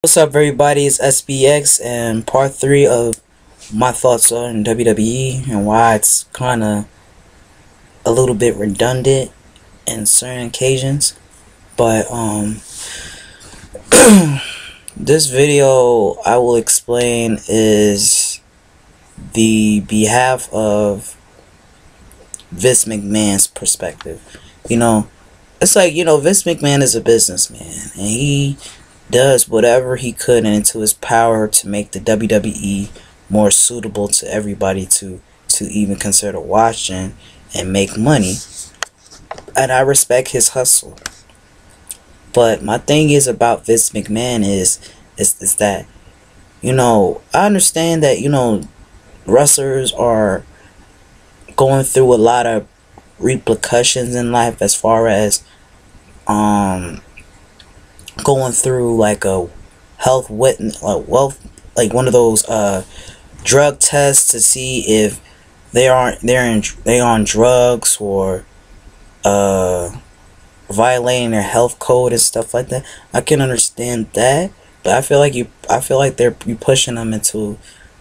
What's up, everybody? It's SBX and part 3 of my thoughts on WWE and why it's kind of a little bit redundant in certain occasions. But this video I will explain is the behalf of Vince McMahon's perspective. It's like, Vince McMahon is a businessman and he does whatever he could into his power to make the WWE more suitable to everybody to even consider watching and make money. And I respect his hustle. But my thing is about Vince McMahon is that, I understand that, wrestlers are going through a lot of repercussions in life as far as going through like a health witness, like one of those drug tests to see if they're on drugs or violating their health code and stuff like that. I can understand that, but I feel like you pushing them into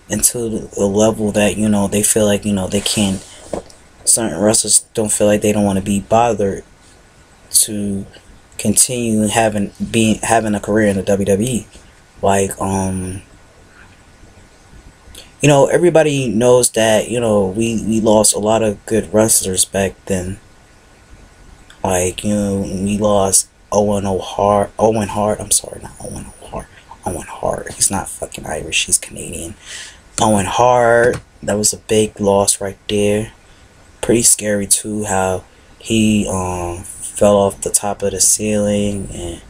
the level that they feel like they can't. Certain wrestlers don't feel like they don't want to be bothered to continue having a career in the WWE. Like everybody knows that we lost a lot of good wrestlers back then. Like we lost Owen Hart. I'm sorry, not Owen Hart. Owen Hart. He's not fucking Irish. He's Canadian. Owen Hart. That was a big loss right there. Pretty scary too. How he fell off the top of the ceiling and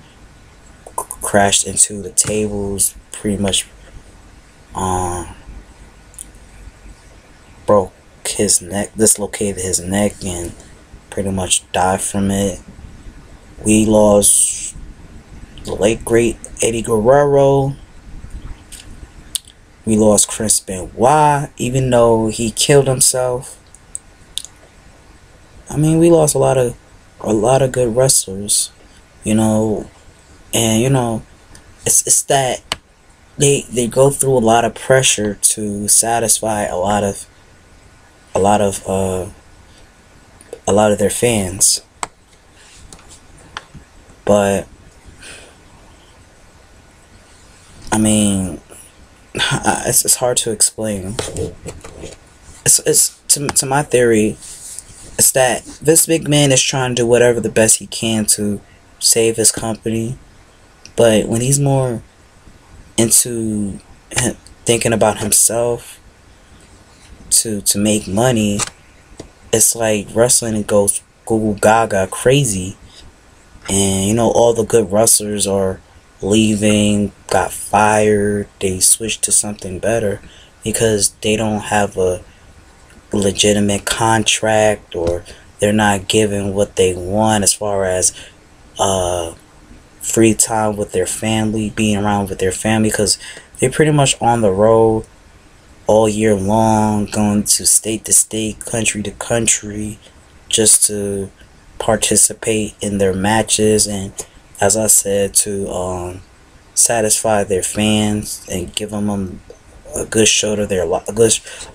crashed into the tables, pretty much broke his neck, dislocated his neck, and pretty much died from it. We lost the late great Eddie Guerrero. We lost Chris Benoit, even though he killed himself. I mean, we lost a lot of good wrestlers, and it's that they go through a lot of pressure to satisfy a lot of their fans. But I mean, it's hard to explain. It's to my theory. It's that Vince McMahon is trying to do whatever the best he can to save his company, but when he's more into thinking about himself to make money, it's like wrestling goes Google Gaga crazy, and all the good wrestlers are leaving, got fired, they switched to something better because they don't have a legitimate contract, or they're not given what they want as far as free time with their family, being around with their family, because they're pretty much on the road all year long, going to state, country to country, just to participate in their matches, and as I said, to satisfy their fans and give them a good show to their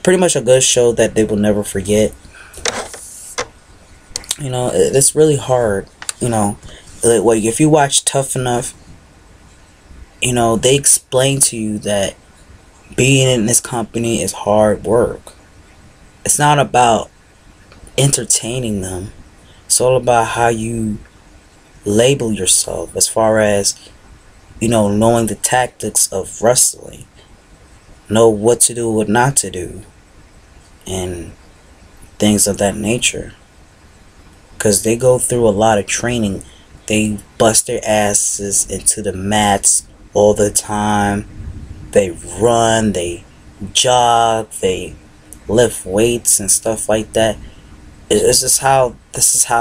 pretty much a good show that they will never forget. It's really hard. Like if you watch Tough Enough, they explain to you that being in this company is hard work. It's not about entertaining them. It's all about how you label yourself as far as knowing the tactics of wrestling. Know what to do, what not to do, and things of that nature. Because they go through a lot of training. They bust their asses into the mats all the time. They run, they jog, they lift weights and stuff like that. This is how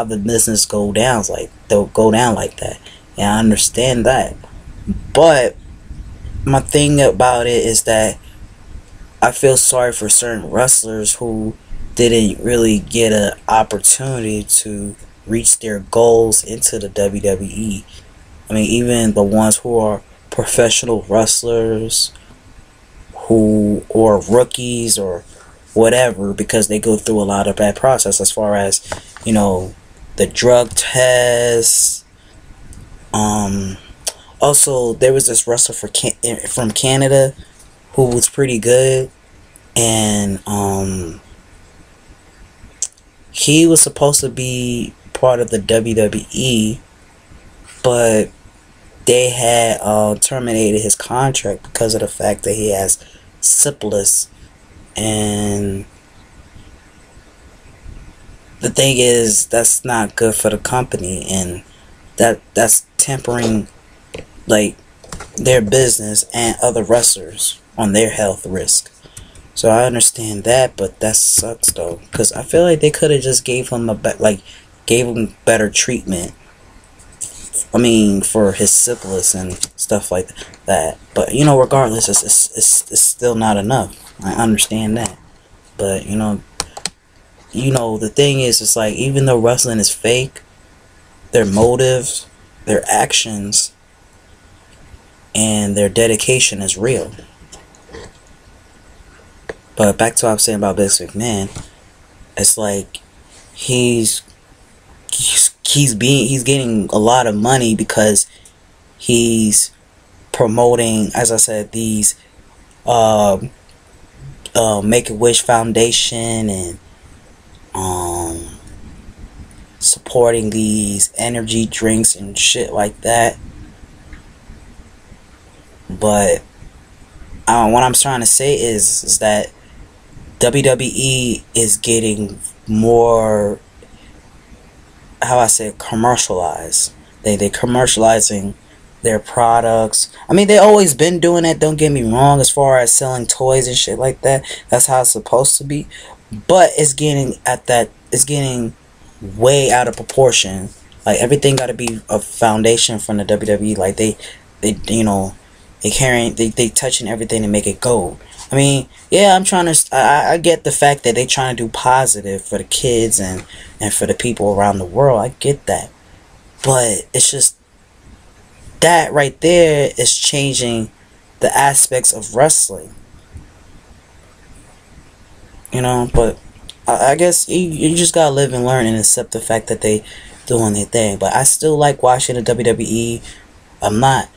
the business go down. Like they'll go down like that, and I understand that. But my thing about it is that I feel sorry for certain wrestlers who didn't really get an opportunity to reach their goals into the WWE. I mean, even the ones who are professional wrestlers who, or rookies or whatever, because they go through a lot of bad process as far as, you know, the drug tests. Also, there was this wrestler from Canada who was pretty good, and he was supposed to be part of the WWE, but they had terminated his contract because of the fact that he has syphilis. And the thing is, that's not good for the company, and that's tempering like their business and other wrestlers on their health risk. So I understand that, but that sucks though, because I feel like they could have just gave him gave him better treatment. I mean, for his syphilis and stuff like that. But you know, regardless, it's still not enough. I understand that, but you know, the thing is, it's like, even though wrestling is fake, their motives, their actions, and their dedication is real. But back to what I was saying about Vince McMahon, it's like he's getting a lot of money because he's promoting, as I said, these Make-A-Wish Foundation, and supporting these energy drinks and shit like that. But what I'm trying to say is that WWE is getting more, how I say, commercialized. They commercializing their products. I mean, they always been doing that, don't get me wrong, as far as selling toys and shit like that. That's how it's supposed to be. But it's getting way out of proportion. Like, everything got to be a foundation from the WWE. Like, they touching everything to make it gold. I mean, yeah, I get the fact that they trying to do positive for the kids and for the people around the world. I get that. But it's just, that right there is changing the aspects of wrestling. You know, but I guess you just gotta live and learn and accept the fact that they doing their thing. But I still like watching the WWE. I'm not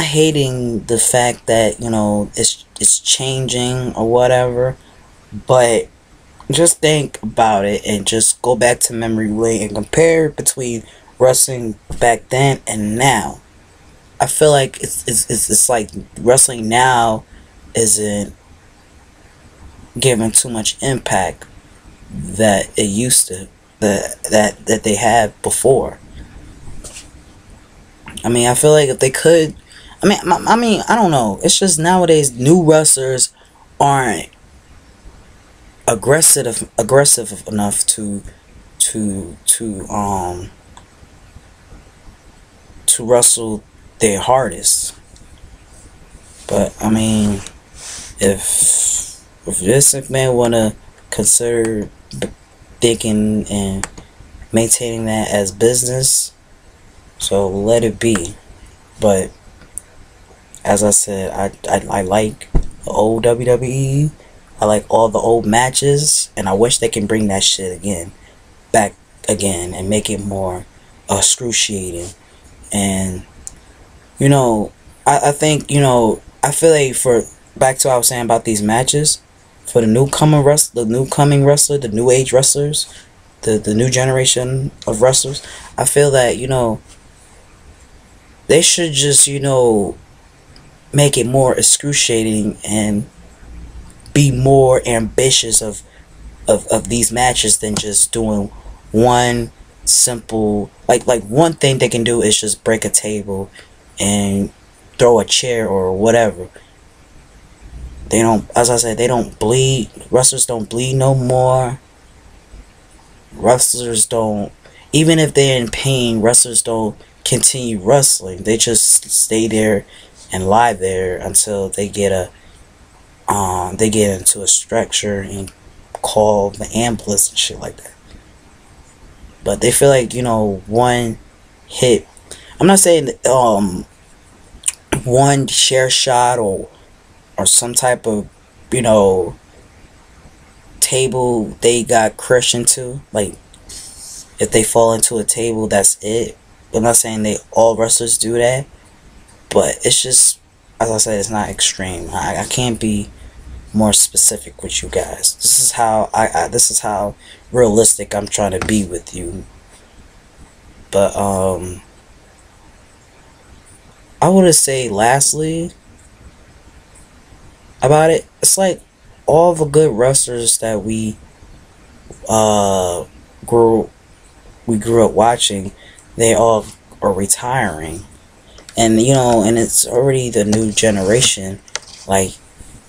hating the fact that, you know, it's changing or whatever, but just think about it and just go back to memory lane and compare between wrestling back then and now. I feel like it's like wrestling now isn't giving too much impact that it used to, that they had before. I mean, I feel like if they could, I mean, I don't know. It's just nowadays new wrestlers aren't aggressive enough to wrestle their hardest. But I mean, if Vince McMahon wanna consider thinking and maintaining that as business, so let it be. But as I said, I like the old WWE. I like all the old matches, and I wish they can bring that shit back again and make it more excruciating. And you know, I think, you know, I feel like, for back to what I was saying about these matches, for the new age wrestlers, the new generation of wrestlers, I feel that, you know, they should just, you know, make it more excruciating and be more ambitious of these matches than just doing one simple, like one thing they can do is just break a table and throw a chair or whatever. They don't, as I said, they don't bleed. Wrestlers don't bleed no more. Wrestlers don't, even if they're in pain, wrestlers don't continue wrestling. They just stay there and lie there until they get into a stretcher and call the ambulance and shit like that. But they feel like, you know, one hit. I'm not saying that, one share shot or some type of, you know, table they got crushed into. Like, if they fall into a table, that's it. I'm not saying they all wrestlers do that, but it's just, as I said, it's not extreme. I can't be more specific with you guys. This is how this is how realistic I'm trying to be with you. But I would say lastly about it, it's like all the good wrestlers that we grew up watching, they all are retiring. And you know, and it's already the new generation. Like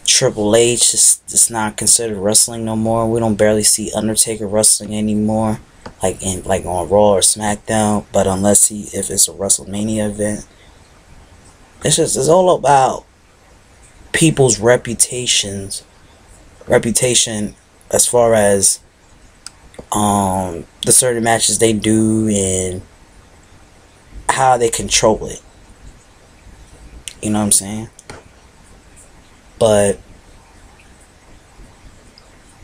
Triple H is not considered wrestling no more. We don't barely see Undertaker wrestling anymore, like on Raw or SmackDown. But if it's a WrestleMania event, it's all about people's reputation as far as the certain matches they do and how they control it. You know what I'm saying? But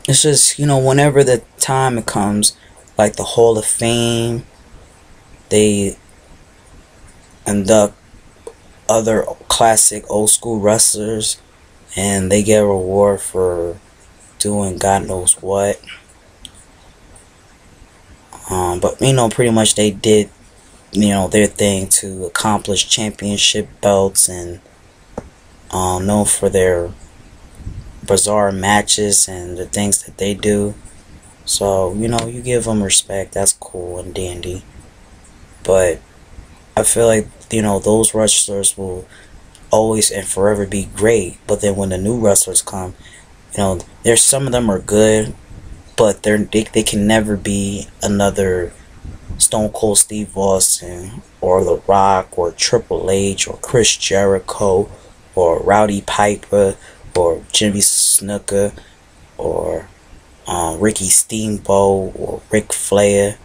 it's just, you know, whenever the time it comes, like the Hall of Fame, they induct other classic old school wrestlers and they get a reward for doing God knows what. But you know, pretty much they did, you know, their thing to accomplish championship belts and known for their bizarre matches and the things that they do. So, you know, you give them respect. That's cool and dandy. But I feel like, you know, those wrestlers will always and forever be great. But then when the new wrestlers come, you know, there's some of them are good, but they can never be another Stone Cold Steve Austin or The Rock or Triple H or Chris Jericho or Rowdy Piper or Jimmy Snuka or Ricky Steamboat or Ric Flair.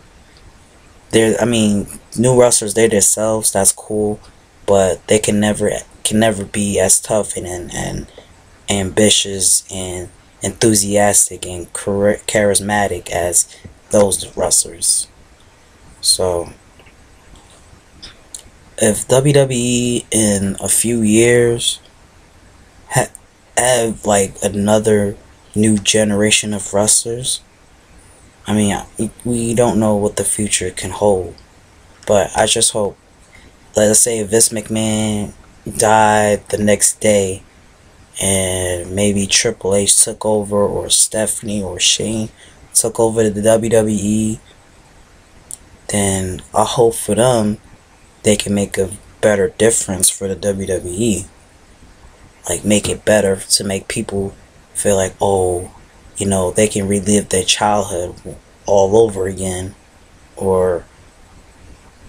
I mean, new wrestlers, they themselves, that's cool, but they can never be as tough and ambitious and enthusiastic and charismatic as those wrestlers. So if WWE in a few years have like another new generation of wrestlers, I mean, we don't know what the future can hold, but I just hope, let's say if Vince McMahon died the next day and maybe Triple H took over or Stephanie or Shane took over the WWE, then I hope for them they can make a better difference for the WWE. Like, make it better to make people feel like, oh, you know, they can relive their childhood all over again, or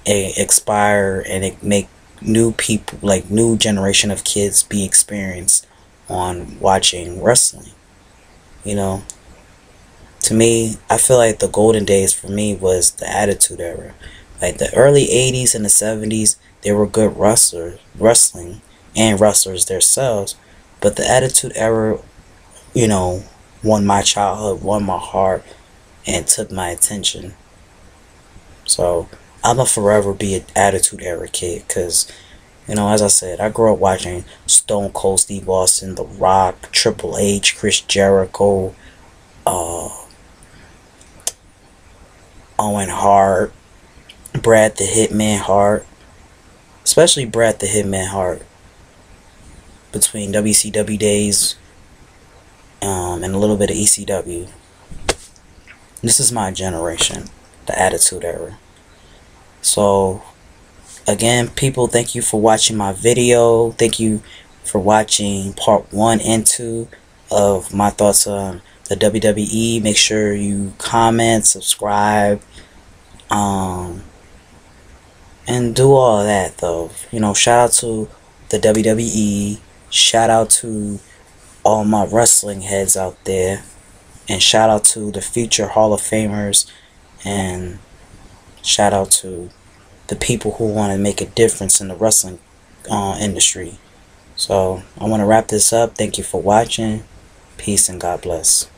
expire and make new people, like new generation of kids, be experienced on watching wrestling. You know, to me, I feel like the golden days for me was the Attitude Era. Like the early 80s and the 70s, they were good wrestling and wrestlers themselves, but the Attitude Era, you know, won my childhood, won my heart, and took my attention. So I'ma forever be an Attitude Era kid, because, you know, as I said, I grew up watching Stone Cold Steve Austin, The Rock, Triple H, Chris Jericho, Owen Hart, Brad the Hitman Hart, especially Brad the Hitman Hart, between WCW days and a little bit of ECW. This is my generation, the Attitude Era. So again, people, thank you for watching my video. Thank you for watching part 1 and 2 of my thoughts on the WWE. Make sure you comment, subscribe, and do all of that though. You know, shout out to the WWE, shout out to all my wrestling heads out there, and shout out to the future Hall of Famers, and shout out to the people who want to make a difference in the wrestling industry. So I want to wrap this up. Thank you for watching. Peace and God bless.